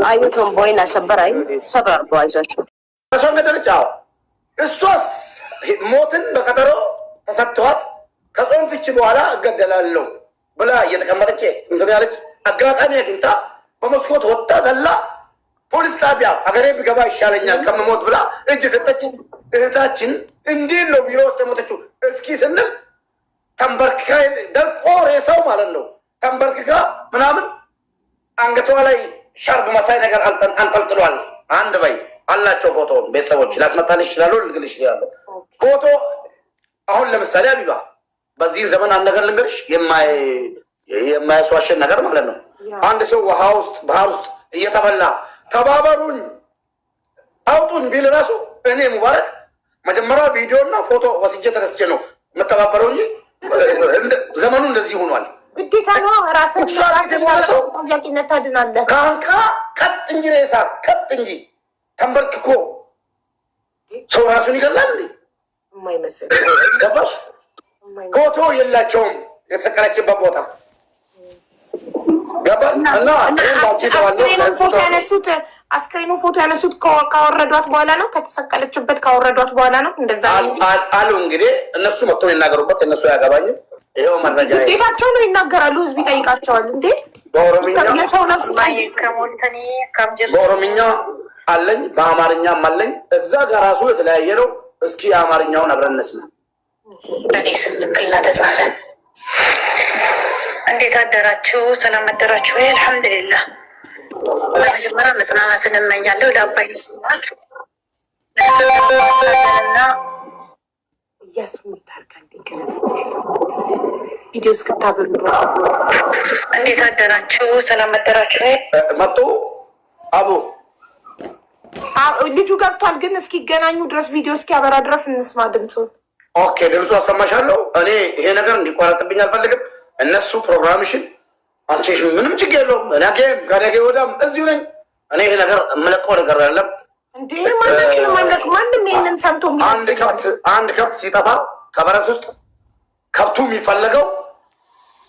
አዩቶም ቦይና ሰበራይ ሰበር ባይዛችሁ አሶን ገደልጫው እሷስ ሞትን በቀጠሮ ተሰጥቷት ከጾም ፍቺ በኋላ እገደላለሁ ብላ እየተቀመጠች እንትን ያለች አጋጣሚ አግኝታ በመስኮት ወጣ ዘላ ፖሊስ ጣቢያ ሀገሬ ቢገባ ይሻለኛል ከመሞት ብላ እጅ ሰጠች። እህታችን እንዴት ነው ቢሮ ውስጥ የሞተችው እስኪ ስንል ተንበርክካ ደቆር የሰው ማለት ነው ተንበርክካ ምናምን አንገቷ ላይ ሻርብ መሳይ ነገር አንጠልጥሏል። አንድ በይ አላቸው ፎቶውን ቤተሰቦች ላስመጣልሽ ይችላሉ፣ ልግልሽ ይችላሉ። ፎቶ አሁን ለምሳሌ አቢባ በዚህ ዘመን አንድ ነገር ልንገርሽ የማያስዋሽን ነገር ማለት ነው። አንድ ሰው ውሃ ውስጥ ባህር ውስጥ እየተበላ ተባበሩኝ አውጡን ቢል ራሱ እኔ ሙባረክ መጀመሪያ ቪዲዮና ፎቶ ወስጄ ተነስቼ ነው የምተባበረው እንጂ ዘመኑ እንደዚህ ሆኗል። ግዴታ ነው ራስን ያቂነት ታድናለህ። ካንካ ቀጥ እንጂ ሬሳ ቀጥ እንጂ ተንበርክኮ ሰው ራሱን ይገላል እንዴ? የማይመስል ገባሽ? ፎቶ የላቸውም የተሰቀለችበት ቦታ አስክሬኑ ፎቶ ያነሱት ካወረዷት በኋላ ነው። ከተሰቀለችበት ካወረዷት በኋላ ነው። እንደዛ አሉ እንግዲህ እነሱ መጥተው ይናገሩበት። እነሱ ያገባኝም ይኸው መረጃ ግዴታቸው ነው። ይናገራሉ። ህዝብ ይጠይቃቸዋል። እንዴ የሰው ነፍስ በኦሮምኛ አለኝ በአማርኛም አለኝ። እዛ ጋር ራሱ የተለያየ ነው። እስኪ የአማርኛውን አብረን እንስማ። ስልክላ ተጻፈ። እንዴት አደራችሁ? ሰላም አደራችሁ? አልሐምዱሊላህ። በመጀመሪያ መጽናናትን እመኛለሁ ለአባይ እና ቪዲዮ እስክታብሩ ድረስ እንዴት አደራችሁ? ሰላም አደራችሁ? መጡ አቡ ልጁ ገብቷል፣ ግን እስኪገናኙ ድረስ ቪዲዮ እስኪያበራ ድረስ እንስማ ድምፁን። ኦኬ ድምፁ አሰማሻለሁ። እኔ ይሄ ነገር እንዲቋረጥብኝ አልፈልግም። እነሱ ፕሮግራምሽን አንቺ ምንም ችግር የለውም። ነገ ከነገ ወዲያም እዚሁ ነኝ። እኔ ይሄ ነገር የምለቀው ነገር አይደለም እንዴ ማንም ይሄንን ሰምቶ አንድ ከብት ሲጠፋ ከበረት ውስጥ ከብቱ የሚፈለገው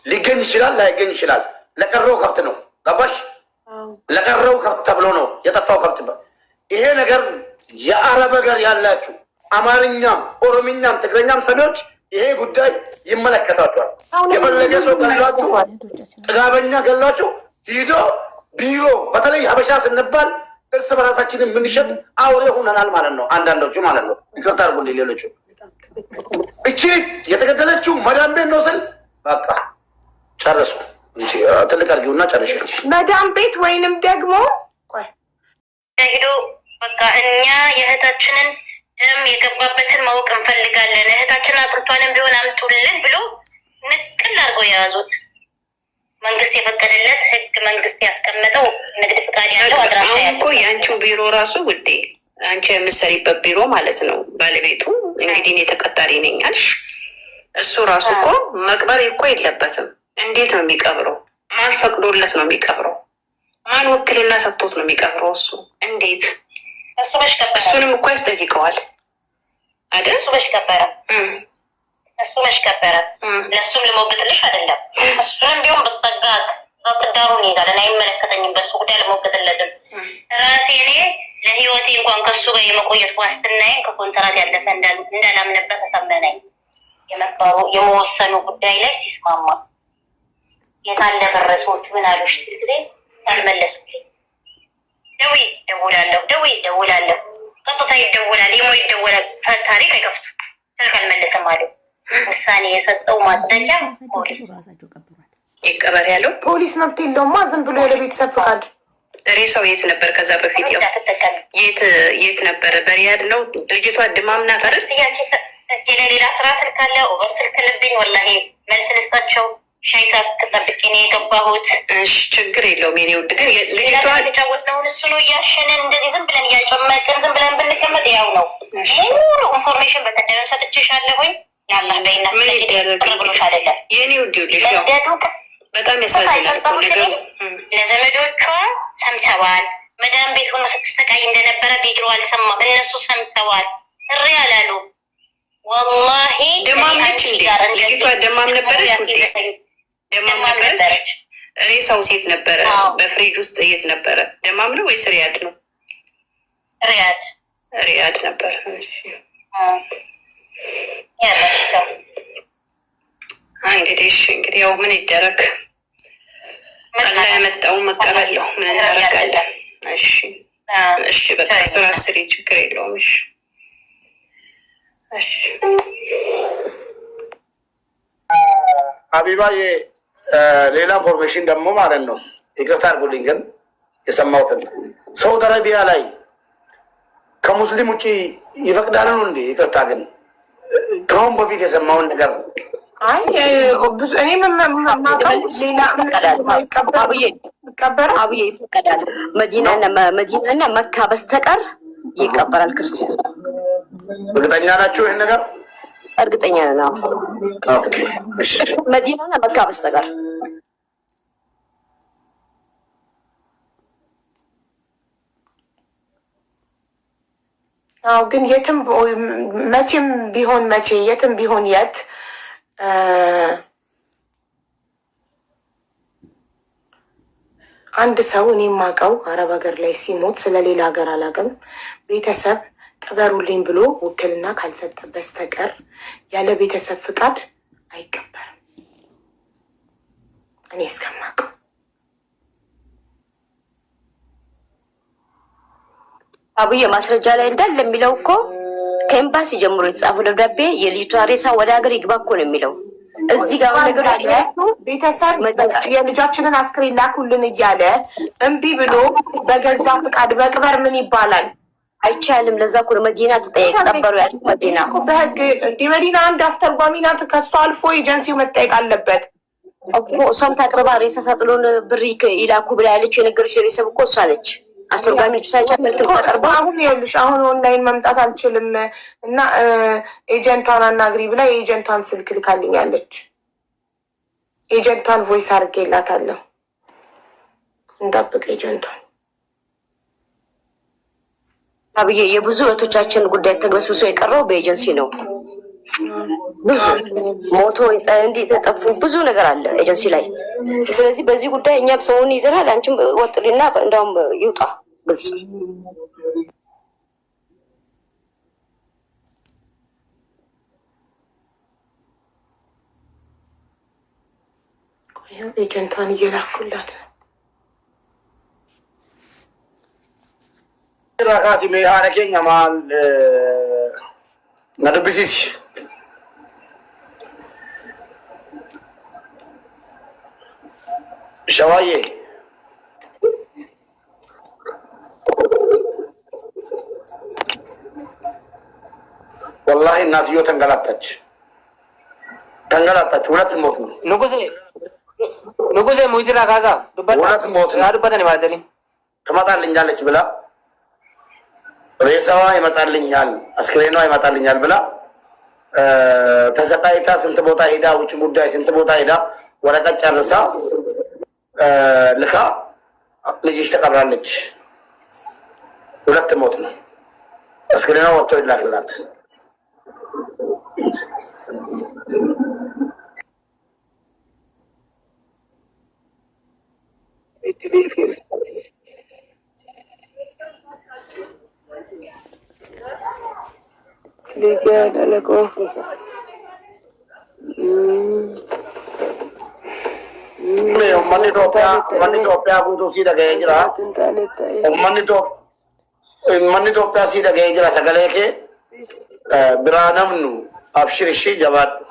ሊገኝ ይችላል ላይገኝ ይችላል። ለቀረው ከብት ነው። ገባሽ? ለቀረው ከብት ተብሎ ነው የጠፋው ከብት። ይሄ ነገር የአረብ ሀገር ያላችሁ አማርኛም ኦሮምኛም ትግረኛም ሰሚዎች ይሄ ጉዳይ ይመለከታችኋል። የፈለገ ሰው ገላችሁ ጥጋበኛ ገላችሁ ሂዶ ቢሮ በተለይ ሀበሻ ስንባል እርስ በራሳችን የምንሸጥ አውሬ ሆነናል ማለት ነው። አንዳንዶቹ ማለት ነው። ይቅርታ አድርጉልኝ። ሌሎቹ እቺ የተገደለችው መዳም ቤት ነው ስል በቃ ጨረሱ። ትልቅ አድርጊውና ጨርሽ። መዳም ቤት ወይንም ደግሞ ሄዶ በቃ እኛ የእህታችንን ደም የገባበትን ማወቅ እንፈልጋለን፣ እህታችን አጥንቷንም ቢሆን አምጡልን ብሎ ንቅል አድርገው የያዙት መንግስት የፈቀደለት ህግ መንግስት ያስቀመጠው ንግድ ፍቃድ ያለው አድራሻ ያለው እኮ የአንቺው ቢሮ ራሱ ውዴ፣ አንቺ የምትሰሪበት ቢሮ ማለት ነው። ባለቤቱ እንግዲህ እኔ ተቀጣሪ ነኝ አልሽ። እሱ ራሱ እኮ መቅበር እኮ የለበትም። እንዴት ነው የሚቀብረው? ማን ፈቅዶለት ነው የሚቀብረው? ማን ውክልና ሰጥቶት ነው የሚቀብረው? እሱ እንዴት እሱንም እኮ ያስጠይቀዋል አይደል? እሱ መሽከበረ ለእሱም ልሞግጥልሽ አይደለም። እሱንም ቢሆን በጠጋ ቅዳሩን ይሄዳለን። አይመለከተኝም በሱ ጉዳይ ልሞግጥለትም። ራሴ እኔ ለህይወቴ እንኳን ከሱ ጋር የመቆየት ዋስትናዬን ከኮንትራት ያለፈ እንዳላምንበት ተሰመነኝ። የመባሩ የመወሰኑ ጉዳይ ላይ ሲስማማ የታለ በረሶች ምን አሉሽ ሲል ጊዜ አልመለሱልኝ። ደውላለሁ ቀጥታ ይደውላል። የሞ ይደውላል። ታሪክ አይከፍቱም። ስልክ አልመለሰም አሉ። ውሳኔ የሰጠው ማጽደቂያ ፖሊስ ይቀበር ያለው ፖሊስ መብት የለውማ። ዝም ብሎ ለቤተሰብ ፍቃድ ሬሳው የት ነበር? ከዛ በፊት ያው የት ነበር? በሪያድ ነው። ልጅቷ ድማም ናት አይደል? እጄ ላይ ሌላ ስራ ስልክ አለ። ኦቨር ስልክ ልብኝ ወላሂ መልስ ልስጣቸው። ሻይ ሳትጠብቂ ነው የገባሁት። እሺ ችግር የለውም የኔ ውድ። ግን ልጅቷ የተጫወትነውን እሱ ነው እያሸነን እንደዚህ ዝም ብለን እያጨመቅን ዝም ብለን ብንቀመጥ ያው ነው። ሙሉ ኢንፎርሜሽን በቀደም ሰጥቼሻለሁኝ። ያላ በይና ምን ይደረግ ብሎሽ አይደለም የኔ ውድ። ይልሽ ነው በጣም ያሳዝናል ነገሩ። ለዘመዶቿ ሰምተዋል። መዳም ቤት ሆኖ ስትሰቃይ እንደነበረ ቢሮ አልሰማም። እነሱ ሰምተዋል። እሪ ያላሉ ወላሂ ደማም ነች እንዴ ልጅቷ? ደማም ነበረች ውዴ? ደማም ነበረች። ሬሳው ሴት ነበረ። በፍሪጅ ውስጥ የት ነበረ? ደማም ነው ወይስ ሪያድ ነው? ሪያድ ነበር። እሺ እንግዲህ ያው ምን ይደረግ፣ አላህ ያመጣው መቀበል ነው። ምን እናደርጋለን? እሺ በቃ ስራ ስሪ፣ ችግር የለውም። እሺ ሀቢባዬ ሌላ ኢንፎርሜሽን ደግሞ ማለት ነው። ይቅርታ አድርጉልኝ ግን የሰማሁትን ሳውዲ አረቢያ ላይ ከሙስሊም ውጭ ይፈቅዳሉ እንዴ? ይቅርታ ግን ከአሁን በፊት የሰማውን ነገር አይ ብዙ እኔ አብዬ ይፈቀዳል። መዲናና መካ በስተቀር ይቀበራል ክርስቲያን። እርግጠኛ ናችሁ ይህን ነገር? እርግጠኛ ነው። መዲናና መካ በስተቀር አዎ። ግን የትም መቼም ቢሆን መቼ የትም ቢሆን የት አንድ ሰው እኔ የማውቀው አረብ ሀገር ላይ ሲሞት ስለሌላ ሀገር አላውቅም፣ ቤተሰብ ቅበሩልኝ ብሎ ውክልና ካልሰጠ በስተቀር ያለ ቤተሰብ ፍቃድ አይቀበርም። እኔ እስከማውቀው አብዬ ማስረጃ ላይ እንዳለ የሚለው እኮ ከኤምባሲ ጀምሮ የተጻፈው ደብዳቤ የልጅቷ ሬሳ ወደ ሀገር ይግባ እኮ ነው የሚለው። እዚህ ጋር ነገር ቤተሰብ የልጃችንን አስክሬን ላኩልን እያለ እምቢ ብሎ በገዛ ፍቃድ መቅበር ምን ይባላል? አይቻልም። ለዛ እኮ መዲና ተጠየቅ ነበሩ ያሉት። መዲና በህግ እንደ መዲና አንድ አስተርጓሚ ናት። ከሷ አልፎ ኤጀንሲው መጠየቅ አለበት እኮ። እሷም ታቅርባ ሬሳ ሳጥሎን ብር ይላኩ ብላ ያለችው የነገረችው የቤተሰብ እኮ እሷ ነች። አስተርጓሚዎቹ ሳይጨምር ተቀርባ አሁን ይኸውልሽ፣ አሁን ኦንላይን መምጣት አልችልም እና ኤጀንቷን አናግሪ ብላ የኤጀንቷን ስልክ ልካልኛለች። ኤጀንቷን ቮይስ አድርጌላታለሁ። እንጠብቅ ኤጀንቷን። አብዬ የብዙ እህቶቻችን ጉዳይ ተግበስብሶ የቀረው በኤጀንሲ ነው። ብዙ ሞቶ እንዲህ ተጠፉ ብዙ ነገር አለ ኤጀንሲ ላይ። ስለዚህ በዚህ ጉዳይ እኛም ሰውን ይዘናል። አንቺም ወጥሪና እንደውም ይውጣ ግልጽ። ኤጀንቷን እየላኩላት ራካሲ ሜሃነ ኬኛ ማል ነዱብሲስ ሸዋዬ ወላሂ እናትዮ ተንገላታች። ሁለት ሞት ነው ንጉሴ ሙይትራ ካዛ ሁለት ሞት ነው። አዱበተን ማዘሪ ትመጣልኛለች ብላ ሬሳዋ ይመጣልኛል፣ አስክሬኗ ይመጣልኛል ብላ ተሰቃይታ ስንት ቦታ ሄዳ ውጭ ጉዳይ ስንት ቦታ ሄዳ ወረቀት ጨርሳ ልካ ልጅሽ ተቀብራለች። ሁለት ሞት ነው። አስክሬኗ ወጥቶ ይላክላት። Uummanni Itoophiyaa guutuu sii dhaga'ee jira. Uummanni Itoophiyaa sii dhaga'ee jira. Sagalee kee biraa namnu abshir ishii jabaadhu.